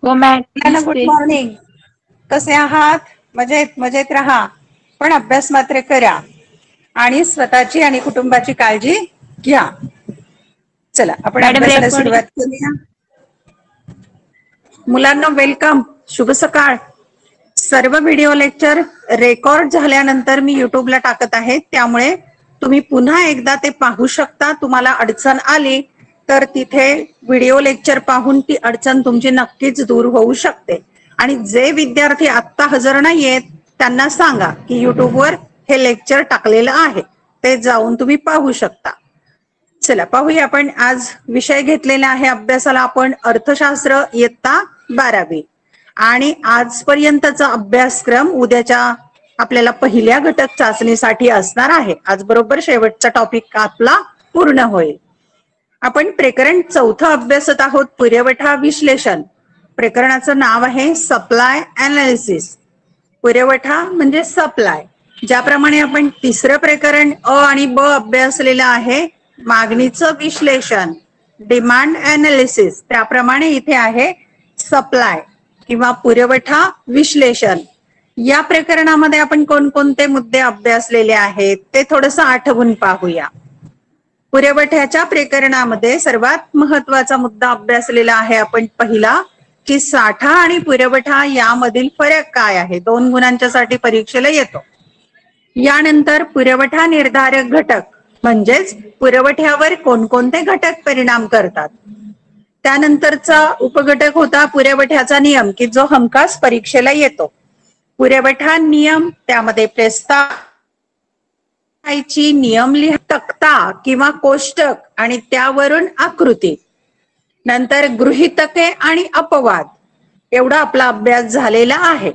हो ma'am, good दिसते. Morning. कसे आहात? मजेत मजेत राहा, पण अभ्यास मात्र करा आणि स्वतःची आणि कुटुंबाची काळजी घ्या. चला आपण मॅडम अभ्यासाला रेकॉर्ड सुरुवात करूया. मुलांना वेलकम, शुभ सकाळ. सर्व व्हिडिओ लेक्चर रेकॉर्ड झाल्यानंतर मी युट्यूबला टाकत आहे, त्यामुळे तुम्ही पुन्हा एकदा ते पाहू शकता. तुम्हाला अडचण आली तर तिथे व्हिडिओ लेक्चर पाहून ती अडचण तुमची नक्कीच दूर होऊ शकते. आणि जे विद्यार्थी आत्ता हजर नाहीयेत त्यांना सांगा की युट्यूबवर हे लेक्चर टाकलेलं आहे, ते जाऊन तुम्ही पाहू शकता. चला पाहूया. आपण आज विषय घेतलेला आहे अभ्यासाला आपण अर्थशास्त्र इयत्ता 12वी आणि आजपर्यंतचा अभ्यासक्रम उद्याच्या आपल्याला पहिल्या घटक चाचणीसाठी असणार आहे. आज बरोबर शेवटचा टॉपिक आपला पूर्ण होईल. आपण प्रकरण 4 अभ्यासत आहोत, पुरवठा विश्लेषण. प्रकरणाचं नाव आहे सप्लाय अनालिसिस. पुरवठा म्हणजे सप्लाय. ज्याप्रमाणे आपण तिसरं प्रकरण अ आणि ब अभ्यासलेलं आहे, मागणीचं विश्लेषण, डिमांड अनालिसिस, त्याप्रमाणे इथे आहे सप्लाय किंवा पुरवठा विश्लेषण. या प्रकरणामध्ये आपण कोणकोणते मुद्दे अभ्यासलेले आहेत ते थोडंसं आठवून पाहूया. पुरवठ्याच्या प्रकरणामध्ये सर्वात महत्वाचा मुद्दा अभ्यासलेला आहे आपण पहिला, की साठा आणि पुरवठा यामधील फरक काय आहे. 2 गुणांच्यासाठी परीक्षेला येतो. यानंतर पुरवठा निर्धारक घटक म्हणजेच पुरवठ्यावर कोणकोणते घटक परिणाम करतात. त्यानंतरचा उपघटक होता पुरवठ्याचा नियम, की जो हमखास परीक्षेला येतो. पुरवठा नियम, त्यामध्ये प्रस्ताव, नियम लिहा, तक्ता किंवा कोष्टक आणि त्यावरून आकृती. नंतर गृहीतके आणि अपवाद. एवढा आपला अभ्यास झालेला आहे.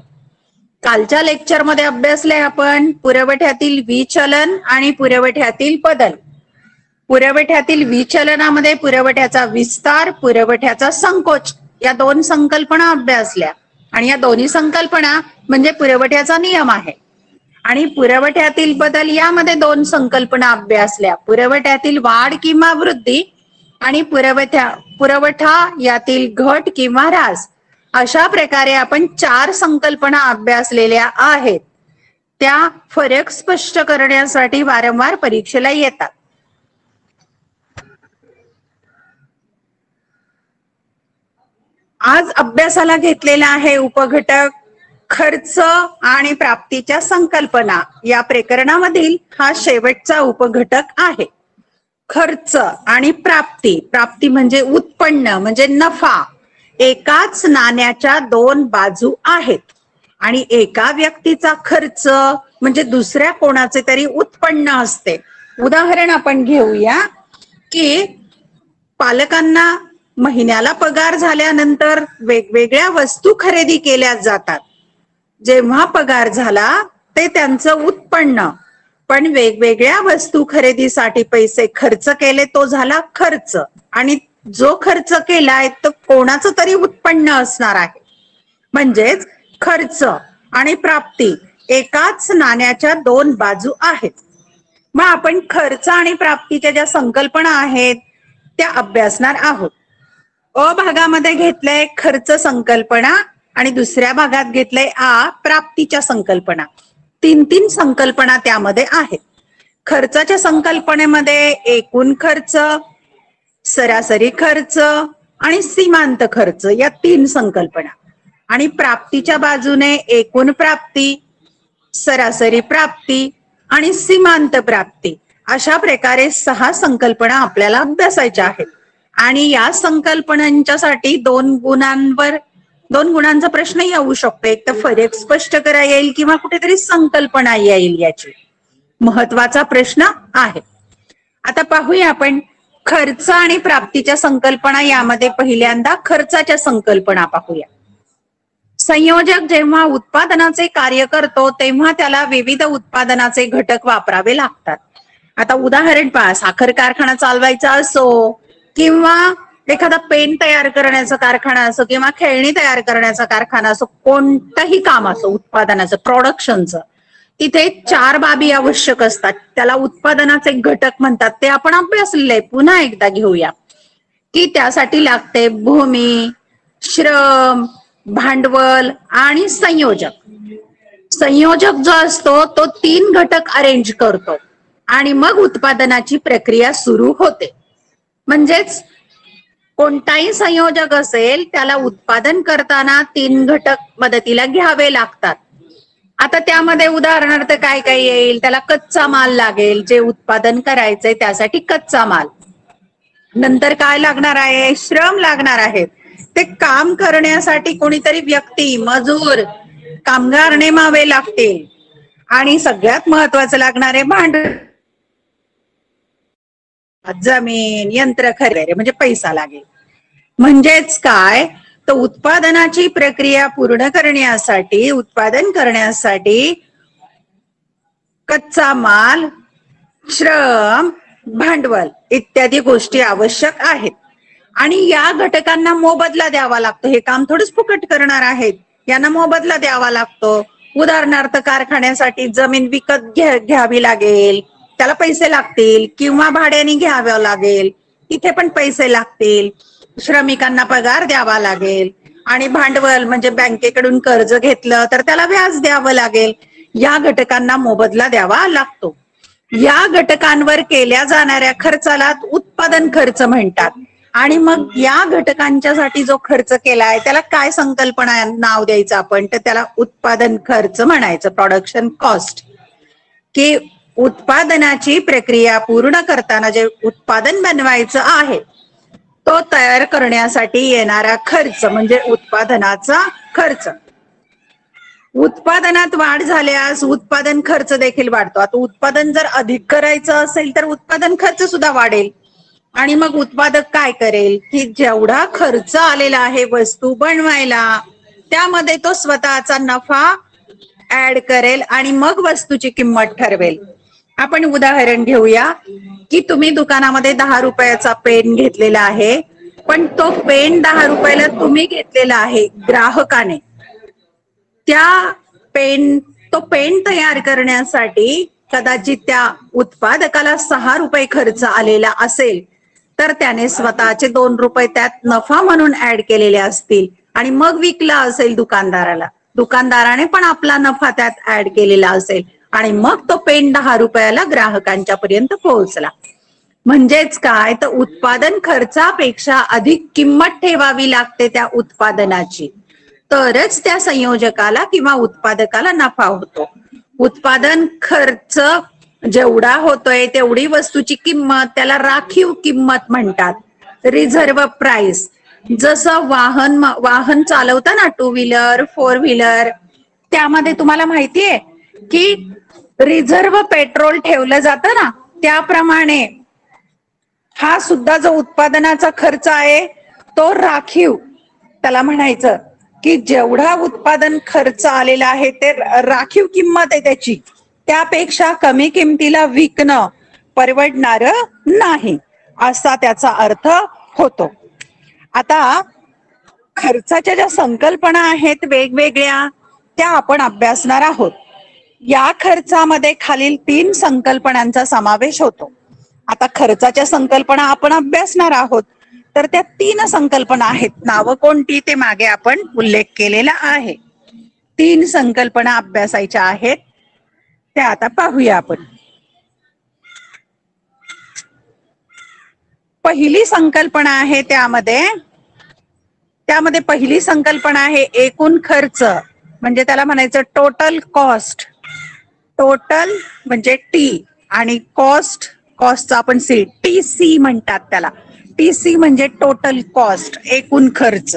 कालच्या लेक्चरमध्ये अभ्यासले आपण पुरवठ्यातील विचलन आणि पुरवठ्यातील बदल. पुरवठ्यातील विचलनामध्ये पुरवठ्याचा विस्तार, पुरवठ्याचा संकोच या 2 संकल्पना अभ्यासल्या आणि या दोन्ही संकल्पना म्हणजे पुरवठ्याचा नियम आहे. आणि पुरवठ्यातील बदल यामध्ये 2 संकल्पना अभ्यासल्या, पुरवठ्यातील वाढ किंवा वृद्धी आणि पुरवठा यातील घट किंवा ह्रास. अशा प्रकारे आपण 4 संकल्पना अभ्यासलेल्या आहेत. त्या फरक स्पष्ट करण्यासाठी वारंवार परीक्षेला येतात. आज अभ्यासाला घेतलेला आहे उपघटक खर्च आणि प्राप्तीच्या संकल्पना. या प्रकरणामधील हा शेवटचा उपघटक आहे. खर्च आणि प्राप्ती. प्राप्ती म्हणजे उत्पन्न, म्हणजे नफा. एकाच नाण्याच्या 2 बाजू आहेत आणि एका व्यक्तीचा खर्च म्हणजे दुसऱ्या कोणाचे तरी उत्पन्न असते. उदाहरण आपण घेऊया की पालकांना महिन्याला पगार झाल्यानंतर वेगवेगळ्या वस्तू खरेदी केल्या जातात. जेव्हा पगार झाला ते त्यांचं उत्पन्न, पण वेगवेगळ्या वस्तू खरेदीसाठी पैसे खर्च केले तो झाला खर्च. आणि जो खर्च केलाय तो कोणाचं तरी उत्पन्न असणार आहे. म्हणजेच खर्च आणि प्राप्ती एकाच नाण्याच्या 2 बाजू आहेत. मग आपण खर्च आणि प्राप्तीच्या ज्या संकल्पना आहेत त्या अभ्यासणार आहोत. अ भागामध्ये घेतलंय खर्च संकल्पना आणि दुसऱ्या भागात घेतलंय प्राप्तीच्या संकल्पना. 3 संकल्पना त्यामध्ये आहेत. खर्चाच्या संकल्पनेमध्ये एकूण खर्च, सरासरी खर्च आणि सीमांत खर्च या 3 संकल्पना. आणि प्राप्तीच्या बाजूने एकूण प्राप्ती, सरासरी प्राप्ती आणि सीमांत प्राप्ती. अशा प्रकारे 6 संकल्पना आपल्याला अभ्यासायच्या आहेत. आणि या संकल्पनांच्यासाठी 2 गुणांचा प्रश्न येऊ शकतो. एक तर फरक स्पष्ट करा येईल किंवा कुठेतरी संकल्पना येईल. याची महत्वाचा प्रश्न आहे. आता पाहूया आपण खर्च आणि प्राप्तीच्या संकल्पना. यामध्ये पहिल्यांदा खर्चाच्या संकल्पना पाहूया. संयोजक जेव्हा उत्पादनाचे कार्य करतो तेव्हा त्याला विविध उत्पादनाचे घटक वापरावे लागतात. आता उदाहरण पहा, साखर कारखाना चालवायचा असो किंवा एखादा पेन तयार करण्याचा कारखाना असो किंवा खेळणी तयार करण्याचा कारखाना असो, कोणतंही काम असो उत्पादनाचं, प्रोडक्शनचं, तिथे 4 बाबी आवश्यक असतात. त्याला उत्पादनाचे घटक म्हणतात. ते आपण अभ्यासलेले आहे. पुन्हा एकदा घेऊया की त्यासाठी लागते भूमी, श्रम, भांडवल आणि संयोजक. संयोजक जो असतो तो 3 घटक अरेंज करतो आणि मग उत्पादनाची प्रक्रिया सुरू होते. म्हणजेच कोणताही संयोजक असेल त्याला उत्पादन करताना 3 घटक मदतीला घ्यावे लागतात. आता त्यामध्ये उदाहरणार्थ काय काय येईल, त्याला कच्चा माल लागेल, जे उत्पादन करायचंय त्यासाठी कच्चा माल. नंतर काय लागणार आहे, श्रम लागणार आहेत, ते काम करण्यासाठी कोणीतरी व्यक्ती, मजूर, कामगार नेमावे लागतील. आणि सगळ्यात महत्वाचं लागणार आहे भांडवल, जमीन, यंत्र खरेदी म्हणजे पैसा लागेल. म्हणजेच काय, तर उत्पादनाची प्रक्रिया पूर्ण करण्यासाठी, उत्पादन करण्यासाठी कच्चा माल, श्रम, भांडवल इत्यादी गोष्टी आवश्यक आहेत. आणि या घटकांना मोबदला द्यावा लागतो. हे काम थोडंच फुकट करणार आहेत, यांना मोबदला द्यावा लागतो. उदाहरणार्थ कारखान्यासाठी जमीन विकत घ्यावी लागेल, त्याला पैसे लागतील, किंवा भाड्याने घ्यावं लागेल, तिथे पण पैसे लागतील. श्रमिकांना पगार द्यावा लागेल. आणि भांडवल म्हणजे बँकेकडून कर्ज घेतलं तर त्याला व्याज द्यावं लागेल. या घटकांना मोबदला द्यावा लागतो. या घटकांवर केल्या जाणाऱ्या खर्चाला उत्पादन खर्च म्हणतात. आणि मग या घटकांच्यासाठी जो खर्च केलाय त्याला काय संकल्पना नाव द्यायचं आपण, तर त्याला उत्पादन खर्च म्हणायचं, प्रोडक्शन कॉस्ट. की उत्पादनाची प्रक्रिया पूर्ण करताना जे उत्पादन बनवायचं आहे तो तयार करण्यासाठी येणारा खर्च म्हणजे उत्पादनाचा खर्च. उत्पादनात वाढ झाल्यास उत्पादन खर्च देखील वाढतो. आता उत्पादन जर अधिक करायचं असेल तर उत्पादन खर्च सुद्धा वाढेल. आणि मग उत्पादक काय करेल की जेवढा खर्च आलेला आहे वस्तू बनवायला त्यामध्ये तो स्वतःचा नफा ऍड करेल आणि मग वस्तूची किंमत ठरवेल. आपण उदाहरण घेऊया की तुम्ही दुकानामध्ये 10 रुपयाचा पेन घेतलेला आहे, पण तो पेन 10 रुपयाला तुम्ही घेतलेला आहे ग्राहकाने. तो पेन तयार करण्यासाठी कदाचित त्या उत्पादकाला 6 रुपये खर्च आलेला असेल, तर त्याने स्वतःचे 2 रुपये त्यात नफा म्हणून ऍड केलेले असतील आणि मग विकला असेल दुकानदाराला. दुकानदाराने पण आपला नफा त्यात ऍड केलेला असेल आणि मग तो पेन 10 रुपयाला ग्राहकांच्या पर्यंत पोहोचला. म्हणजेच काय, तर उत्पादन खर्चापेक्षा अधिक किंमत ठेवावी लागते त्या उत्पादनाची, तरच त्या संयोजकाला किंवा उत्पादकाला नफा होतो. उत्पादन खर्च जेवढा होतोय तेवढी वस्तूची किंमत, त्याला राखीव किंमत म्हणतात, रिझर्व्ह प्राइस. जसं वाहन चालवता ना, 2 व्हीलर 4 व्हीलर, त्यामध्ये तुम्हाला माहितीये की रिझर्व्ह पेट्रोल ठेवलं जातं ना, त्याप्रमाणे हा सुद्धा जो उत्पादनाचा खर्च आहे तो राखीव, त्याला म्हणायचं की जेवढा उत्पादन खर्च आलेला आहे ते राखीव किंमत आहे त्याची, त्यापेक्षा कमी किमतीला विकणं परवडणार नाही, असा त्याचा अर्थ होतो. आता खर्चाच्या ज्या संकल्पना आहेत वेगवेगळ्या त्या आपण अभ्यासणार आहोत. या खर्चामध्ये खालील 3 संकल्पनांचा समावेश होतो. आता खर्चाच्या संकल्पना आपण अभ्यासणार आहोत, तर त्या 3 संकल्पना आहेत. नावं कोणती ते मागे आपण उल्लेख केलेला आहे. 3 संकल्पना अभ्यासायच्या आहेत, त्या आता पाहूया आपण. पहिली संकल्पना आहे त्यामध्ये पहिली संकल्पना आहे एकूण खर्च, म्हणजे त्याला म्हणायचं टोटल कॉस्ट. टोटल म्हणजे टी आणि कॉस्टचा आपण टीसी म्हणतात त्याला. टीसी म्हणजे टोटल कॉस्ट, एकूण खर्च.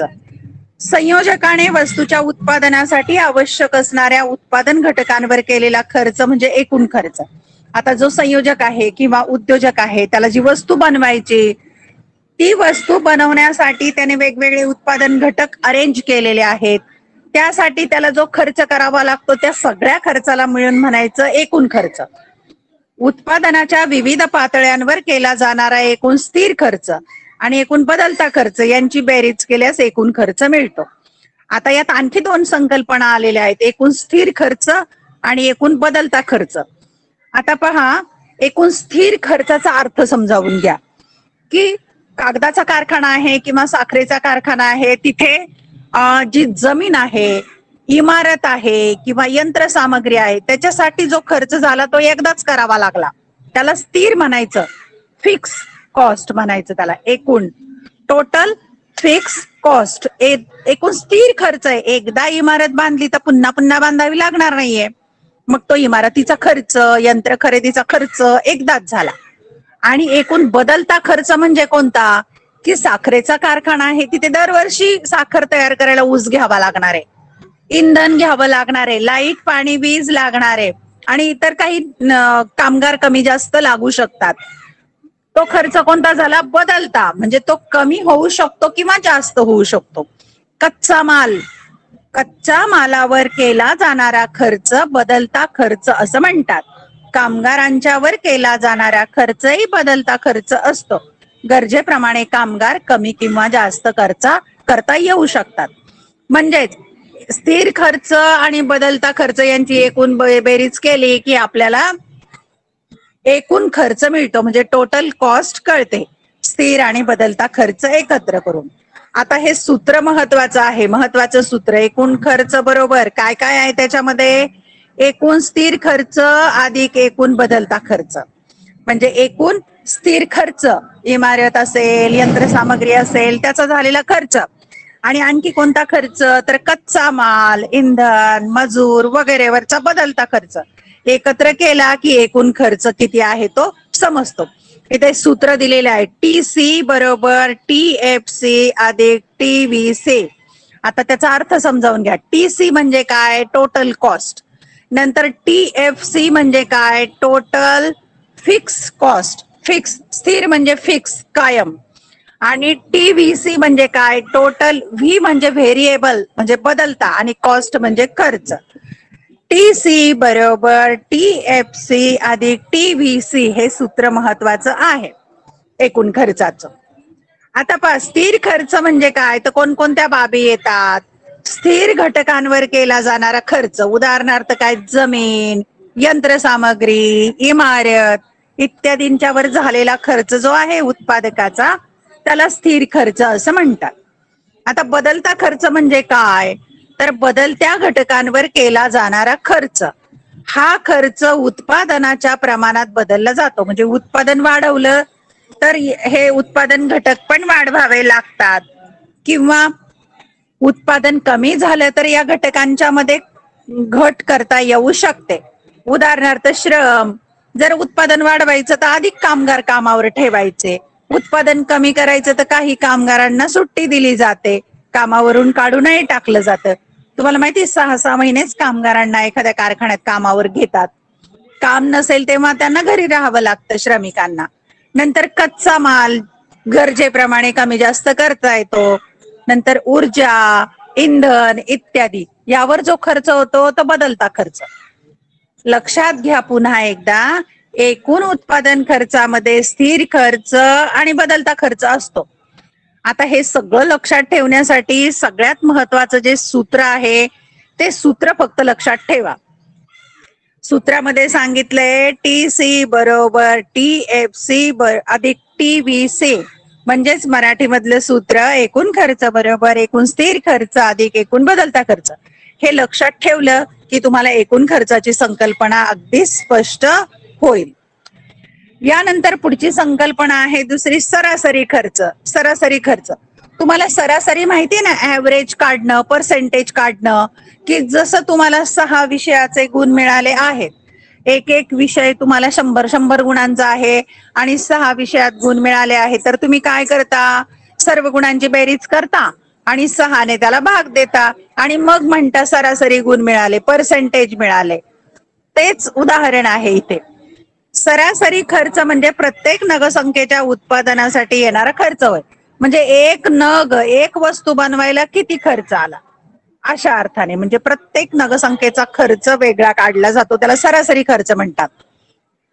संयोजकाने वस्तूच्या उत्पादनासाठी आवश्यक असणाऱ्या उत्पादन घटकांवर केलेला खर्च म्हणजे एकूण खर्च. आता जो संयोजक आहे किंवा उद्योजक आहे त्याला जी वस्तू बनवायची, ती वस्तू बनवण्यासाठी त्याने वेगवेगळे उत्पादन घटक अरेंज केलेले आहेत. त्यासाठी त्याला जो खर्च करावा लागतो त्या सगळ्या खर्चाला मिळून म्हणायचं एकूण खर्च. उत्पादनाच्या विविध पातळ्यांवर केला जाणारा एकूण स्थिर खर्च आणि एकूण बदलता खर्च यांची बेरीज केल्यास एकूण खर्च मिळतो. आता यात आणखी 2 संकल्पना आलेल्या आहेत, एकूण स्थिर खर्च आणि एकूण बदलता खर्च. आता पहा, एकूण स्थिर खर्चाचा अर्थ समजावून घ्या की कागदाचा कारखाना आहे किंवा साखरेचा कारखाना आहे, तिथे जी जमीन आहे, इमारत आहे किंवा यंत्रसामग्री आहे त्याच्यासाठी जो खर्च झाला तो एकदाच करावा लागला, त्याला स्थिर म्हणायचं, फिक्स कॉस्ट म्हणायचं त्याला. एकूण टोटल फिक्स कॉस्ट, एकूण स्थिर खर्च आहे. एकदा इमारत बांधली तर पुन्हा पुन्हा बांधावी लागणार नाहीये, मग तो इमारतीचा खर्च, यंत्र खरेदीचा खर्च एकदाच झाला. आणि एकूण बदलता खर्च म्हणजे कोणता, की साखरेचा कारखाना आहे, तिथे दरवर्षी साखर तयार करायला ऊस घ्यावा लागणार आहे, इंधन घ्यावं लागणार आहे, लाईट पाणी वीज लागणार आहे आणि इतर काही कामगार कमी जास्त लागू शकतात. तो खर्च कोणता झाला, बदलता, म्हणजे तो कमी होऊ शकतो किंवा जास्त होऊ शकतो. कच्चा माल, कच्च्या मालावर केला जाणारा खर्च बदलता खर्च असं म्हणतात. कामगारांच्यावर केला जाणारा खर्चही बदलता खर्च असतो. गरजेप्रमाणे कामगार कमी किंवा जास्त करता येऊ शकतात. म्हणजेच स्थिर खर्च आणि बदलता खर्च यांची एकूण बेरीज केली की आपल्याला एकूण खर्च मिळतो, म्हणजे टोटल कॉस्ट कळते, स्थिर आणि बदलता खर्च एकत्र करून. आता हे सूत्र महत्वाचं आहे, महत्वाचं सूत्र. एकूण खर्च बरोबर काय काय आहे त्याच्यामध्ये, एकूण स्थिर खर्च अधिक एकूण बदलता खर्च. म्हणजे एकूण स्थिर खर्च, इमारत असेल, यंत्रसामग्री असेल, त्याचा झालेला खर्च. आणि आणखी कोणता खर्च, तर कच्चा माल, इंधन, मजूर वगैरे वरचा बदलता खर्च एकत्र केला की एकूण खर्च किती आहे तो समजतो. इथे सूत्र दिलेले आहे, TC बरोबर TFC अधिक TVC. आता त्याचा अर्थ समजावून घ्या. TC म्हणजे काय, टोटल कॉस्ट. नंतर TFC म्हणजे काय, टोटल फिक्स कॉस्ट. फिक्स, स्थिर म्हणजे फिक्स, कायम. आणि TVC म्हणजे काय, टोटल. व्ही म्हणजे व्हेरिएबल, म्हणजे बदलता, आणि कॉस्ट म्हणजे खर्च. TC बरोबर TFC अधिक TVC हे सूत्र महत्वाचं आहे एकूण खर्चाचं. आता पहा, स्थिर खर्च म्हणजे काय, तर कोणकोणत्या बाबी येतात. स्थिर घटकांवर केला जाणारा खर्च, उदाहरणार्थ काय, जमीन, यंत्रसामग्री, इमारत इत्यादींच्या वर झालेला खर्च जो आहे उत्पादकाचा, त्याला स्थिर खर्च असं म्हणतात. आता बदलता खर्च म्हणजे काय, तर बदलत्या घटकांवर केला जाणारा खर्च. हा खर्च उत्पादनाच्या प्रमाणात बदलला जातो. म्हणजे उत्पादन वाढवलं तर हे उत्पादन घटक पण वाढवावे लागतात, किंवा उत्पादन कमी झालं तर या घटकांच्या मध्ये घट करता येऊ शकते. उदाहरणार्थ श्रम, जर उत्पादन वाढवायचं तर अधिक कामगार कामावर ठेवायचे, उत्पादन कमी करायचं तर काही कामगारांना सुट्टी दिली जाते, कामावरून काढूनही टाकलं जातं. तुम्हाला माहिती, 6-6 महिनेच कामगारांना एखाद्या कारखान्यात कामावर घेतात. काम नसेल तेव्हा त्यांना घरी राहावं लागतं श्रमिकांना. नंतर कच्चा माल गरजेप्रमाणे कमी जास्त करता येतो. नंतर ऊर्जा, इंधन इत्यादी यावर जो खर्च होतो तो बदलता खर्च. लक्षात घ्या पुन्हा एकदा, एकूण उत्पादन खर्चामध्ये स्थिर खर्च आणि बदलता खर्च असतो. आता हे सगळं लक्षात ठेवण्यासाठी सगळ्यात महत्वाचं जे सूत्र आहे ते सूत्र फक्त लक्षात ठेवा. सूत्रामध्ये सांगितलंय TC बरोबर TFC अधिक TVC, म्हणजेच मराठी मधलं सूत्र एकूण खर्च बरोबर एकूण स्थिर खर्च अधिक एकूण बदलता खर्च. हे लक्षात ठेवलं की तुम्हाला एकूण खर्चाची संकल्पना अगदी स्पष्ट होईल. यानंतर पुढची संकल्पना आहे दुसरी, सरासरी खर्च. सरासरी खर्च तुम्हाला सरासरी माहिती ना, ऍव्हरेज काढणं, पर्सेंटेज काढणं, की जसं तुम्हाला 6 विषयाचे गुण मिळाले आहेत, एक एक विषय तुम्हाला 100 गुणांचा आहे आणि 6 विषयात गुण मिळाले आहेत, तर तुम्ही काय करता, सर्व गुणांची बेरीज करता आणि 6ने त्याला भाग देता आणि मग म्हणता सरासरी गुण मिळाले, पर्सेंटेज मिळाले. तेच उदाहरण आहे इथे. सरासरी खर्च म्हणजे प्रत्येक नगसंख्येच्या उत्पादनासाठी येणारा खर्च होय. म्हणजे एक नग, एक वस्तू बनवायला किती खर्च आला, अशा अर्थाने. म्हणजे प्रत्येक नगसंख्येचा खर्च वेगळा काढला जातो, त्याला सरासरी खर्च म्हणतात.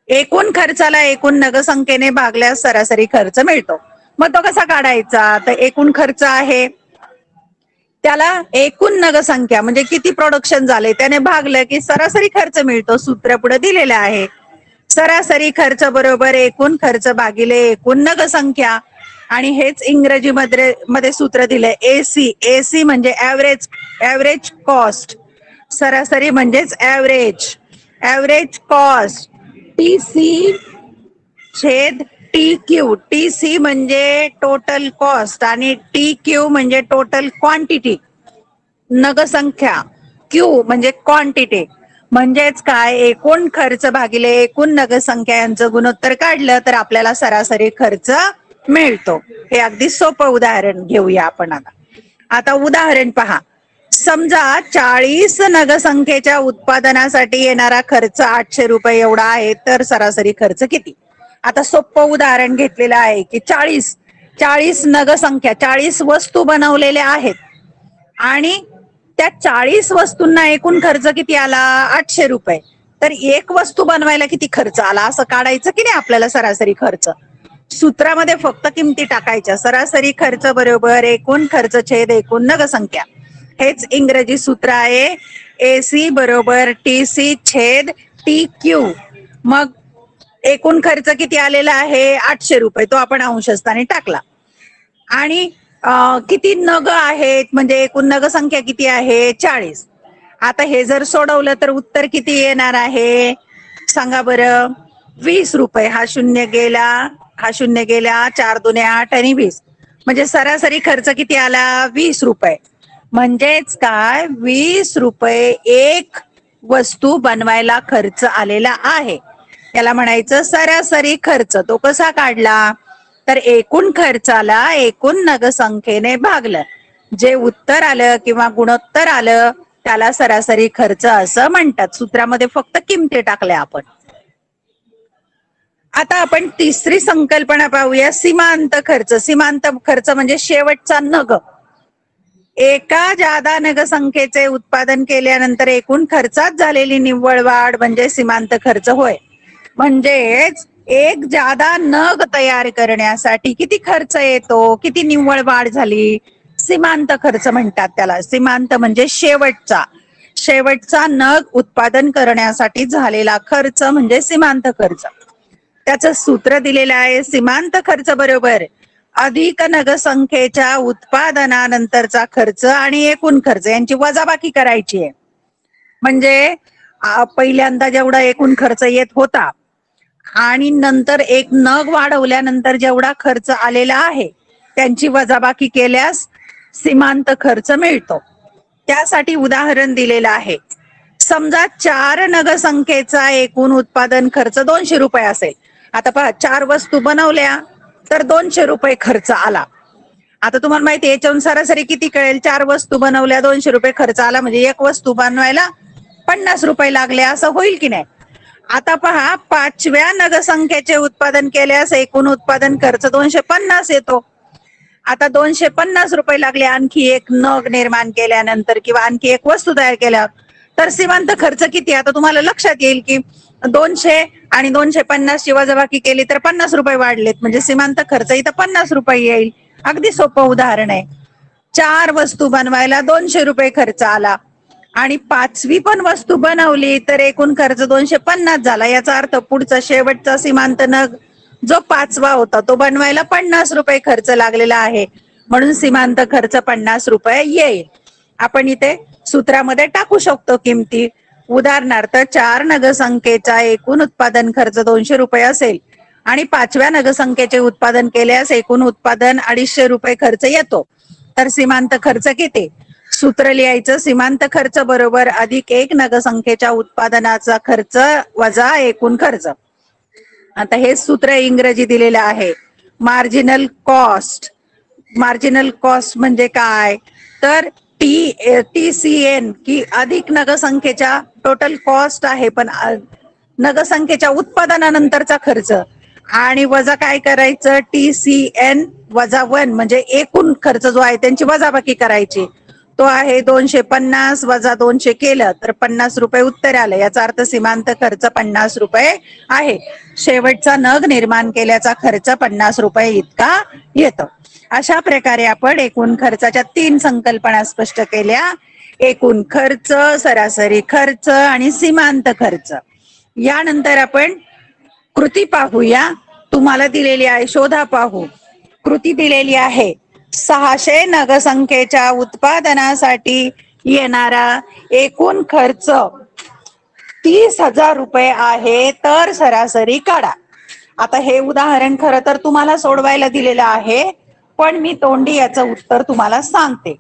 एकूण खर्चाला एकूण नगसंख्येने भागल्यास सरासरी खर्च मिळतो. मग तो कसा काढायचा, तर एकूण खर्च आहे त्याला एकूण नगसंख्या म्हणजे किती प्रोडक्शन झाले त्याने भागलं की सरासरी खर्च मिळतो. सूत्र पुढे दिलेलं आहे, सरासरी खर्च बरोबर एकूण खर्च भागिले एकूण नगसंख्या. आणि हेच इंग्रजी मध्ये सूत्र दिलंय एसी. एसी म्हणजे ऍव्हरेज कॉस्ट, सरासरी म्हणजेच ऍव्हरेज कॉस्ट. टीसी छेद टी क्यू. टीसी म्हणजे टोटल कॉस्ट आणि टी क्यू म्हणजे टोटल क्वांटिटी, नगसंख्या. क्यू म्हणजे क्वांटिटी. म्हणजेच काय, एकूण खर्च भागिले एकूण नगसंख्या यांचं गुणोत्तर काढलं तर आपल्याला सरासरी खर्च मिळतो. हे अगदी सोपं उदाहरण घेऊया आपण. आता उदाहरण पहा. समजा 40 नगसंख्येच्या उत्पादनासाठी येणारा खर्च 800 रुपये एवढा आहे, तर सरासरी खर्च किती? आता सोपं उदाहरण घेतलेलं आहे की 40 नगसंख्या, 40 वस्तू बनवलेल्या आहेत आणि त्या 40 वस्तूंना एकूण खर्च किती आला? 800 रुपये. तर एक वस्तू बनवायला किती खर्च आला असं काढायचं की नाही आपल्याला सरासरी खर्च. सूत्रामध्ये फक्त किमती टाकायच्या. सरासरी खर्च बरोबर एकूण खर्च छेद एकूण नगसंख्या. हेच इंग्रजी सूत्र आहे. एसी बरोबर टीसी छेद टी क्यू. मग एकूण खर्च किती आलेला आहे? 800 रुपये. तो आपण अंशस्थानी टाकला. आणि किती नग आहेत म्हणजे एकूण नग संख्या किती आहे? 40. आता हे जर सोडवलं तर उत्तर किती येणार आहे सांगा बरं? 20 रुपये. हा शून्य गेला, 4 दुने 8 आणि 20. म्हणजे सरासरी खर्च किती आला? 20 रुपये. म्हणजेच काय, 20 रुपये एक वस्तू बनवायला खर्च आलेला आहे. याला म्हणायचं सरासरी खर्च. तो कसा काढला? तर एकूण खर्चाला एकूण नगसंख्येने भागलं. जे उत्तर आलं किंवा गुणोत्तर आलं त्याला सरासरी खर्च असं म्हणतात. सूत्रामध्ये फक्त किमती टाकल्या आपण. आता आपण तिसरी संकल्पना पाहूया, सीमांत खर्च. सीमांत खर्च म्हणजे शेवटचा नग. एका जादा नगसंख्येचे उत्पादन केल्यानंतर एकूण खर्चात झालेली निव्वळ वाढ म्हणजे सीमांत खर्च होय. म्हणजेच एक जादा नग तयार करण्यासाठी किती खर्च येतो, किती निव्वळ वाढ झाली, सीमांत खर्च म्हणतात त्याला. सीमांत म्हणजे शेवटचा नग उत्पादन करण्यासाठी झालेला खर्च म्हणजे सीमांत खर्च. त्याचं सूत्र दिलेलं आहे. सीमांत खर्च बरोबर अधिक नगसंख्येच्या उत्पादनानंतरचा खर्च आणि एकूण खर्च यांची वजाबाकी करायची आहे. म्हणजे पहिल्यांदा जेवढा एकूण खर्च येत होता आणि नंतर एक नग वाढवल्यानंतर जेवढा खर्च आलेला आहे त्यांची वजाबाकी केल्यास सीमांत खर्च मिळतो. त्यासाठी उदाहरण दिलेलं आहे. समजा 4 नगसंख्येचा एकूण उत्पादन खर्च 200 रुपये असेल. आता पहा, 4 वस्तू बनवल्या तर 200 रुपये खर्च आला. आता तुम्हाला माहिती आहे याच्यावरून सरासरी किती कळेल? 4 वस्तू बनवल्या 200 रुपये खर्च आला म्हणजे एक वस्तू बनवायला 50 रुपये लागले, असं होईल की नाही? आता पहा, 5व्या नगसंख्येचे उत्पादन केल्यास एकूण उत्पादन खर्च 250 येतो. आता 250 रुपये लागले आणखी एक नग निर्माण केल्यानंतर किंवा आणखी एक वस्तू तयार केल्या तर सीमांत खर्च किती? आता तुम्हाला लक्षात येईल की 200 आणि 250 ची वजाबाकी केली तर 50 रुपये वाढलेत म्हणजे सीमांत खर्च इथं 50 रुपये येईल. अगदी सोपं उदाहरण आहे. 4 वस्तू बनवायला 200 रुपये खर्च आला आणि 5वी पण वस्तू बनवली तर एकूण खर्च 250 झाला. याचा अर्थ पुढचा शेवटचा सीमांत नग जो 5वा होता तो बनवायला 50 रुपये खर्च लागलेला आहे. म्हणून सीमांत खर्च 50 रुपये येईल. आपण इथे सूत्रामध्ये टाकू शकतो किमती. उदाहरणार्थ 4 नगसंख्येचा एकूण उत्पादन खर्च 200 रुपये असेल आणि 5व्या नगसंख्येचे उत्पादन केल्यास एकूण उत्पादन 250 रुपये खर्च येतो. तर सीमांत खर्च किती? सूत्र लिहायचं. सीमांत खर्च बरोबर अधिक एक नगसंख्येच्या उत्पादनाचा खर्च वजा एकूण खर्च. आता हे सूत्र इंग्रजी दिलेलं आहे. Marginal cost. मार्जिनल कॉस्ट म्हणजे काय? तर TCN की अधिक नगसंख्येच्या टोटल कॉस्ट आहे पण नगसंख्येच्या उत्पादनानंतरचा खर्च आणि वजा काय करायचं? TCN वजा 1 म्हणजे एकूण खर्च जो आहे त्यांची वजाबाकी करायची. तो आहे 250 वजा 200 केलं तर 50 रुपये उत्तर आलं. याचा अर्थ सीमांत खर्च 50 रुपये आहे. शेवटचा नग निर्माण केल्याचा खर्च 50 रुपये इतका येतो. अशा प्रकारे आपण एकूण खर्चाच्या 3 संकल्पना स्पष्ट केल्या. एकूण खर्च, सरासरी खर्च आणि सीमांत खर्च. यानंतर आपण कृती पाहूया. तुम्हाला दिलेली आहे, शोधा पाहू. कृती दिलेली आहे. 600 नगसंख्येच्या उत्पादनासाठी येणारा एकूण खर्च 30,000 रुपये आहे, तर सरासरी काढा. आता हे उदाहरण खरं तर तुम्हाला सोडवायला दिलेलं आहे, पण मी तोंडी याचं उत्तर तुम्हाला सांगते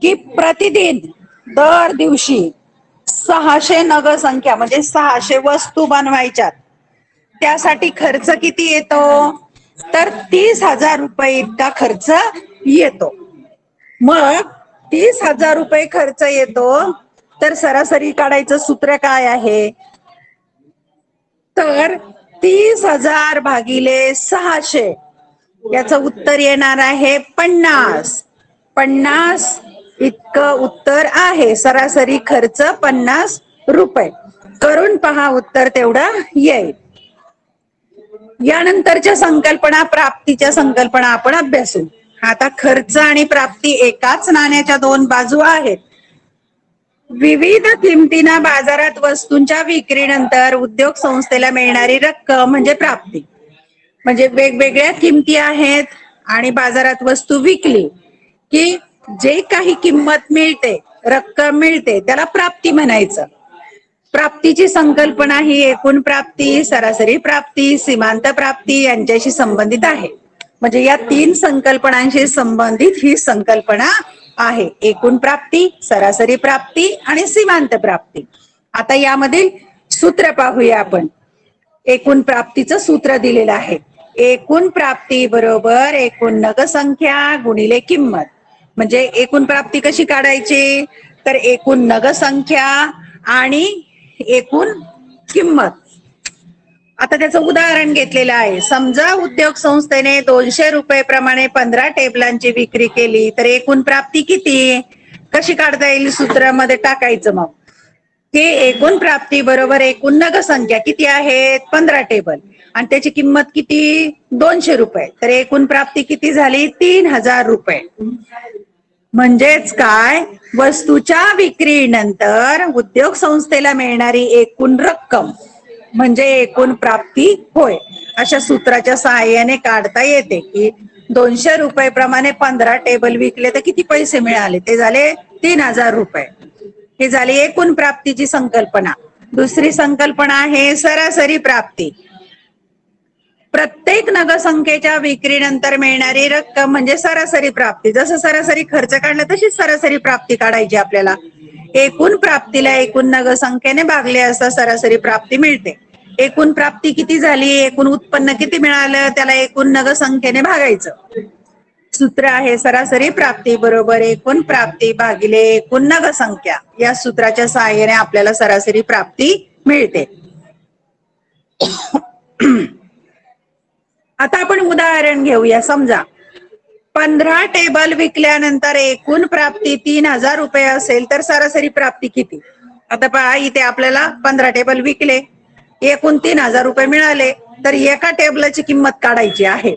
की प्रतिदिन दर दिवशी 600 नगसंख्या म्हणजे 600 वस्तू बनवायच्यात. त्यासाठी खर्च किती येतो? तर 30,000 रुपये इतका खर्च येतो. मग 30,000 रुपये खर्च येतो, तर सरासरी काढायचं सूत्र काय आहे? तर 30,000 भागिले 600 याचं उत्तर येणार आहे 50. 50 इतकं उत्तर आहे. सरासरी खर्च 50 रुपये. करून पहा, उत्तर तेवढं येईल. यानंतरच्या संकल्पना, प्राप्तीच्या संकल्पना आपण अभ्यासू. आता खर्च आणि प्राप्ती एकाच नाण्याच्या दोन बाजू आहेत. विविध किमतींना बाजारात वस्तूंच्या विक्रीनंतर उद्योग संस्थेला मिळणारी रक्कम म्हणजे प्राप्ती. म्हणजे वेगवेगळ्या किमती आहेत आणि बाजारात वस्तू विकली की जे काही किंमत मिळते, रक्कम मिळते, त्याला प्राप्ती म्हणायचं. प्राप्तीची संकल्पना ही एकूण प्राप्ती, सरासरी प्राप्ती, सीमांत प्राप्ती यांच्याशी संबंधित आहे. म्हणजे या तीन संकल्पनांशी संबंधित ही संकल्पना आहे. एकूण प्राप्ती, सरासरी प्राप्ती आणि सीमांत प्राप्ती. आता यामधील सूत्र पाहूया आपण. एकूण प्राप्तीचं सूत्र दिलेलं आहे. एकूण प्राप्ती बरोबर एकूण नगसंख्या गुणिले किंमत. म्हणजे एकूण प्राप्ती कशी काढायची? तर एकूण नगसंख्या आणि एकूण किंमत. आता त्याचं उदाहरण घेतलेलं आहे. समजा उद्योग संस्थेने 200 रुपये प्रमाणे 15 टेबलांची विक्री केली, तर एकूण प्राप्ती किती? कशी काढता येईल? सूत्रामध्ये टाकायचं मग की एकूण प्राप्ती बरोबर एकूण नगसंख्या किती आहेत? 15 टेबल आणि त्याची किंमत किती? 200 रुपये. तर एकूण प्राप्ती किती झाली? 3,000 रुपये. म्हणजेच काय? वस्तूच्या विक्रीनंतर उद्योग संस्थेला मिळणारी एकूण रक्कम म्हणजे एकूण प्राप्ती होय. अशा सूत्राच्या सहाय्याने काढता येते की 200 रुपये प्रमाणे 15 टेबल विकले तर किती पैसे मिळाले? ते झाले 3,000 रुपये. ही झाली एकूण प्राप्तीची संकल्पना. दुसरी संकल्पना आहे सरासरी प्राप्ती. प्रत्येक नगसंख्येच्या विक्रीनंतर मिळणारी रक्कम म्हणजे सरासरी प्राप्ती. जसं सरासरी खर्च काढला तशीच सरासरी प्राप्ती काढायची आपल्याला. एकूण प्राप्तीला एकूण नगसंख्येने भागले असता सरासरी प्राप्ती मिळते. एकूण प्राप्ती किती झाली? एकूण उत्पन्न किती मिळालं? त्याला एकूण नगसंख्येने भागायचं. सूत्र आहे सरासरी प्राप्ती बरोबर एकूण प्राप्ती भागिले एकूण नगसंख्या. या सूत्राच्या सहाय्याने आपल्याला सरासरी प्राप्ती मिळते. आता आपण उदाहरण घेऊया. समजा 15 टेबल विकल्यानंतर एकूण प्राप्ती 3,000 रुपये असेल, तर सरासरी प्राप्ती किती? आता पहा, इथे आपल्याला 15 टेबल विकले, एकूण 3,000 रुपये मिळाले, तर एका टेबलाची किंमत काढायची आहे.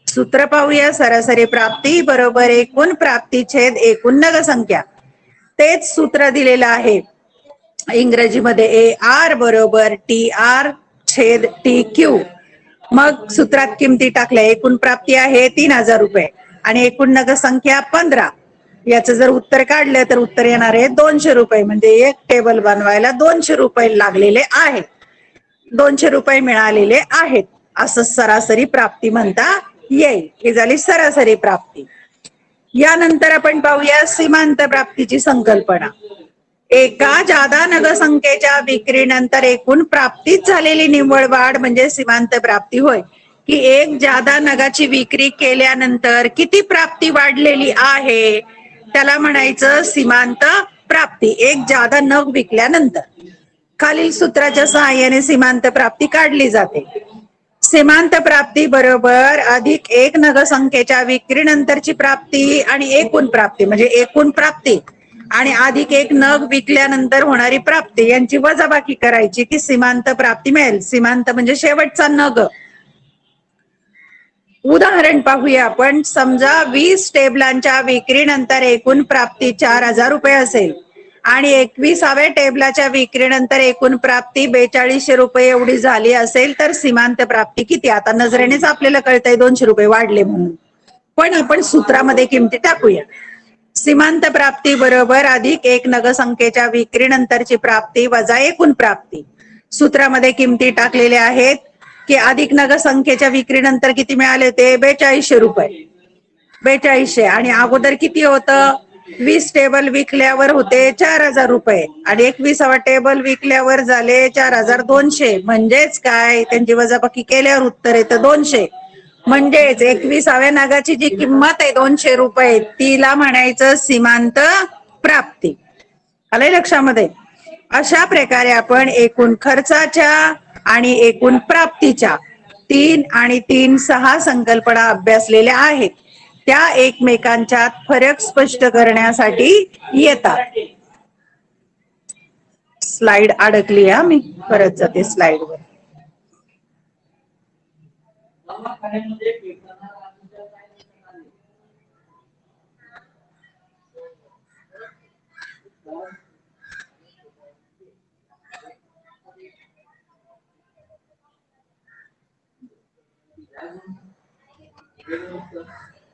सूत्र पाहूया. सरासरी प्राप्ती बरोबर एकूण प्राप्ती छेद एकूण नगसंख्या. तेच सूत्र दिलेलं आहे इंग्रजीमध्ये. AR बरोबर TR छेद TQ. मग सूत्रात किमती टाकल्या. एकूण प्राप्ती आहे 3,000 रुपये आणि एकूण नगसंख्या 15. याचं जर उत्तर काढलं तर उत्तर येणार आहे 200 रुपये. म्हणजे एक टेबल बनवायला 200 रुपये लागलेले आहेत, 200 रुपये मिळालेले आहेत. असं सरासरी प्राप्ती म्हणता येईल. ही झाली सरासरी प्राप्ती. यानंतर आपण पाहूया सीमांत प्राप्तीची संकल्पना. एका जादा नगसंख्येच्या विक्रीनंतर एकूण प्राप्तीत झालेली निव्वळ वाढ म्हणजे सीमांत प्राप्ती होय. की एक जादा नगाची विक्री केल्यानंतर किती प्राप्ती वाढलेली आहे त्याला म्हणायचं सीमांत प्राप्ती. एक जादा नग विकल्यानंतर खालील सूत्राच्या सहाय्याने सीमांत प्राप्ती काढली जाते. सीमांत प्राप्ती बरोबर अधिक एक नगसंख्येच्या विक्रीनंतरची प्राप्ती आणि एकूण प्राप्ती म्हणजे एकूण प्राप्ती आणि अधिक एक नग विकल्यानंतर होणारी प्राप्ती यांची वजाबाकी करायची की सीमांत प्राप्ती मिळेल. सीमांत म्हणजे शेवटचा नग. उदाहरण पाहूया आपण. समजा 20 टेबलांच्या विक्रीनंतर एकूण प्राप्ती 4,000 रुपये असेल आणि 21व्या टेबलाच्या विक्रीनंतर एकूण प्राप्ती 4200 रुपये एवढी झाली असेल, तर सीमांत प्राप्ती किती? आता नजरेनेच आपल्याला कळतंय 200 रुपये वाढले म्हणून. पण आपण सूत्रामध्ये किमती टाकूया. सीमांत प्राप्ती बरोबर अधिक एक नगसंख्येच्या विक्रीनंतरची प्राप्ती वजा एकूण प्राप्ती. सूत्रामध्ये किमती टाकलेल्या आहेत की अधिक नगसंख्येच्या विक्रीनंतर किती मिळाले ते 4200 रुपये. 4200 आणि अगोदर किती होतं, 20 टेबल विकल्यावर होते 4000 रुपये आणि 21वा टेबल विकल्यावर झाले 4200. म्हणजेच काय, त्यांची वजाबाकी केल्यावर उत्तर येतं 200. म्हणजेच 21व्या नगाची जी किंमत आहे 200 रुपये तिला म्हणायचं सीमांत प्राप्ती. आलंय लक्षामध्ये. अशा प्रकारे आपण एकूण खर्चाच्या आणि एकूण प्राप्तीच्या 3 आणि 3, 6 संकल्पना अभ्यासलेल्या आहेत. त्या एकमेकांच्यात फरक स्पष्ट करण्यासाठी येतात. स्लाइड अडकली हा, मी परत जाते स्लाइड वर.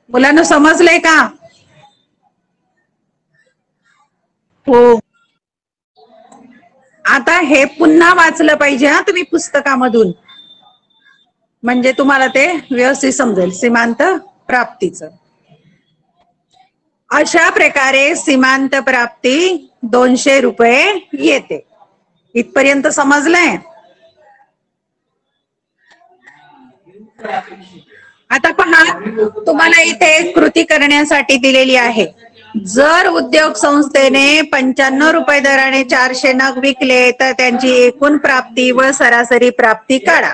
मुलांना समजलंय का? हो. आता हे पुन्हा वाचलं पाहिजे हा तुम्ही पुस्तकामधून, म्हणजे तुम्हाला ते व्यवस्थित समजेल सीमांत प्राप्तीचं. अशा प्रकारे सीमांत प्राप्ती 200 रुपये येते. इथपर्यंत समजलंय? आता पहा, तुम्हाला इथे कृती करण्यासाठी दिलेली आहे. जर उद्योग संस्थेने 95 रुपये दराने 400 नग विकले तर त्यांची एकूण प्राप्ती व सरासरी प्राप्ती काढा.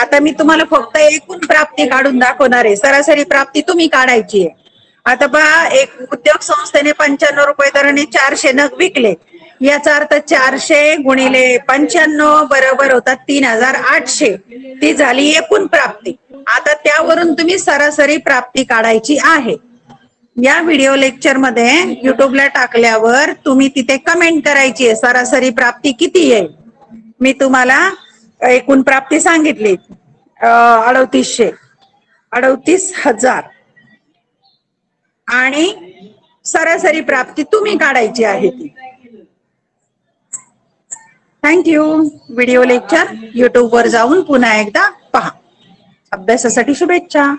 आता मी तुम्हाला फक्त एकूण प्राप्ती काढून दाखवणार आहे, सरासरी प्राप्ती तुम्ही काढायची आहे. आता पहा, एक उद्योग संस्थेने 95 रुपये दराने 400 नग विकले, याचा अर्थ 400 गुणिले 95 बरोबर होतात 3800. ती झाली एकूण प्राप्ती. आता त्यावरून तुम्ही सरासरी प्राप्ती काढायची आहे. या व्हिडिओ लेक्चर मध्ये युट्यूबला टाकल्यावर तुम्ही तिथे कमेंट करायची आहे सरासरी प्राप्ती किती आहे. मी तुम्हाला एकूण प्राप्ती सांगितली 38,000 आणि सरासरी प्राप्ती तुम्ही काढायची आहे ती. थँक्यू. व्हिडिओ लेक्चर युट्यूब वर जाऊन पुन्हा एकदा पहा. अभ्यासासाठी शुभेच्छा.